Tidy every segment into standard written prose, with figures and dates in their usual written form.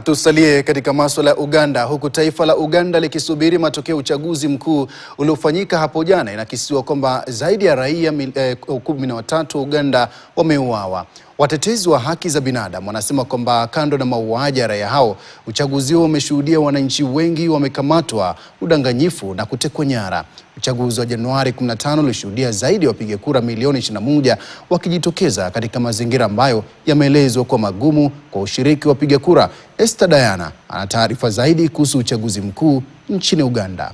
Tusalie katika masuala ya Uganda, huku taifa la Uganda likisubiri matokeo ya uchaguzi mkuu uliofanyika hapo jana. Inakisiwa kwamba zaidi ya raia 13 wa Uganda wameuawa. Watetezi wa haki za binadamu wanasema kwamba kando na mauaji ya raia hao, uchaguzi huo umeshuhudia wananchi wengi wamekamatwa, udanganyifu na kutekwa nyara. Uchaguzi wa Januari 15 ulishuhudia zaidi ya wapiga kura milioni 21 wakijitokeza katika mazingira ambayo yameelezwa kwa magumu kwa ushiriki wa wapiga kura. Esther Diana ana taarifa zaidi kuhusu uchaguzi mkuu nchini Uganda.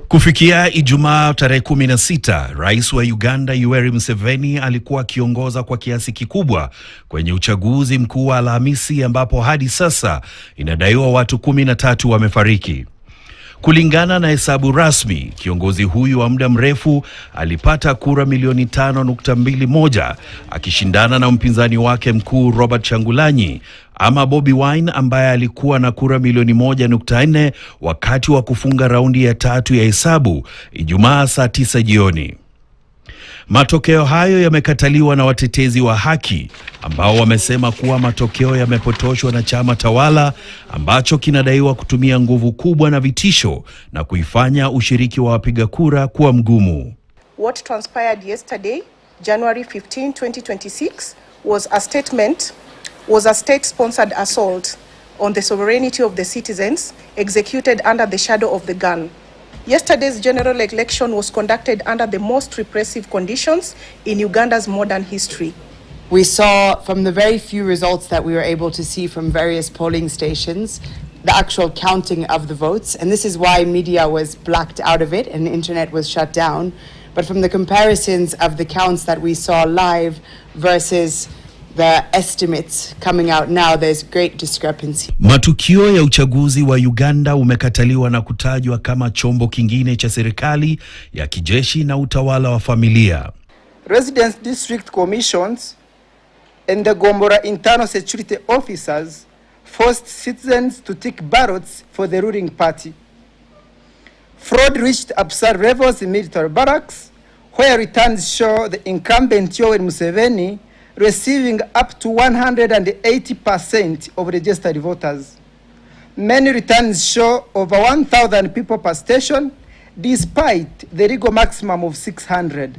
Kufikia Ijumaa tarehe 16, Rais wa Uganda Yoweri Museveni alikuwa akiongoza kwa kiasi kikubwa kwenye uchaguzi mkuu wa Alhamisi, ambapo hadi sasa inadaiwa watu 13 wamefariki. Kulingana na hesabu rasmi, kiongozi huyu wa muda mrefu alipata kura milioni 5.21 akishindana na mpinzani wake mkuu Robert Kyagulanyi ama Bobi Wine ambaye alikuwa na kura milioni 1.4 wakati wa kufunga raundi ya 3 ya hesabu Ijumaa saa 9 jioni. Matokeo hayo yamekataliwa na watetezi wa haki ambao wamesema kuwa matokeo yamepotoshwa na chama tawala ambacho kinadaiwa kutumia nguvu kubwa na vitisho na kuifanya ushiriki wa wapiga kura kuwa mgumu. What transpired yesterday, January 15, 2026, was a state-sponsored assault on the sovereignty of the citizens executed under the shadow of the gun. Yesterday's general election was conducted under the most repressive conditions in Uganda's modern history. We saw from the very few results that we were able to see from various polling stations, the actual counting of the votes, and this is why media was blacked out of it and the internet was shut down. But from the comparisons of the counts that we saw live versus the estimates coming out now, there's great discrepancy. Matukio ya uchaguzi wa Uganda umekataliwa na kutajwa kama chombo kingine cha serikali ya kijeshi na utawala wa familia. Residence district commissions and the Gombora internal security officers forced citizens to take ballots for the ruling party. Fraud reached absurd levels in military barracks, where returns show the incumbent Yoweri Museveni receiving up to 180% of registered voters. Many returns show over 1,000 people per station, despite the legal maximum of 600.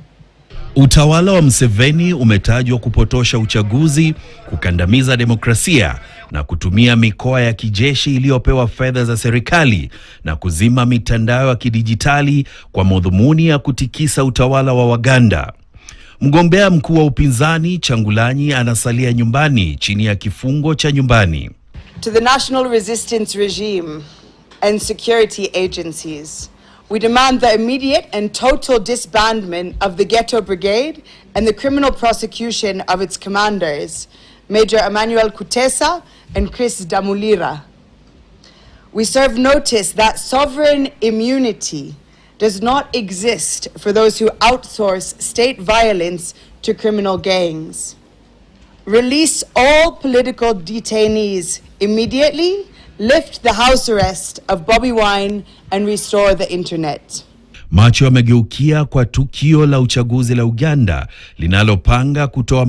Utawala wa Museveni umetajwa kupotosha uchaguzi, kukandamiza demokrasia na kutumia mikoa ya kijeshi iliyopewa fedha za serikali na kuzima mitandao ya kidijitali kwa madhumuni ya kutikisa utawala wa Waganda. Mgombea mkuu wa upinzani Kyagulanyi anasalia nyumbani chini ya kifungo cha nyumbani. To the national resistance regime and security agencies, we demand the immediate and total disbandment of the Ghetto Brigade and the criminal prosecution of its commanders, Major Emmanuel Kutesa and Chris Damulira. We serve notice that sovereign immunity does not exist for those who outsource state violence to criminal gangs. Release all political detainees immediately, lift the house arrest of Bobi Wine and restore the internet. Macho yamegeukia kwa tukio la uchaguzi la Uganda linalopanga kutoa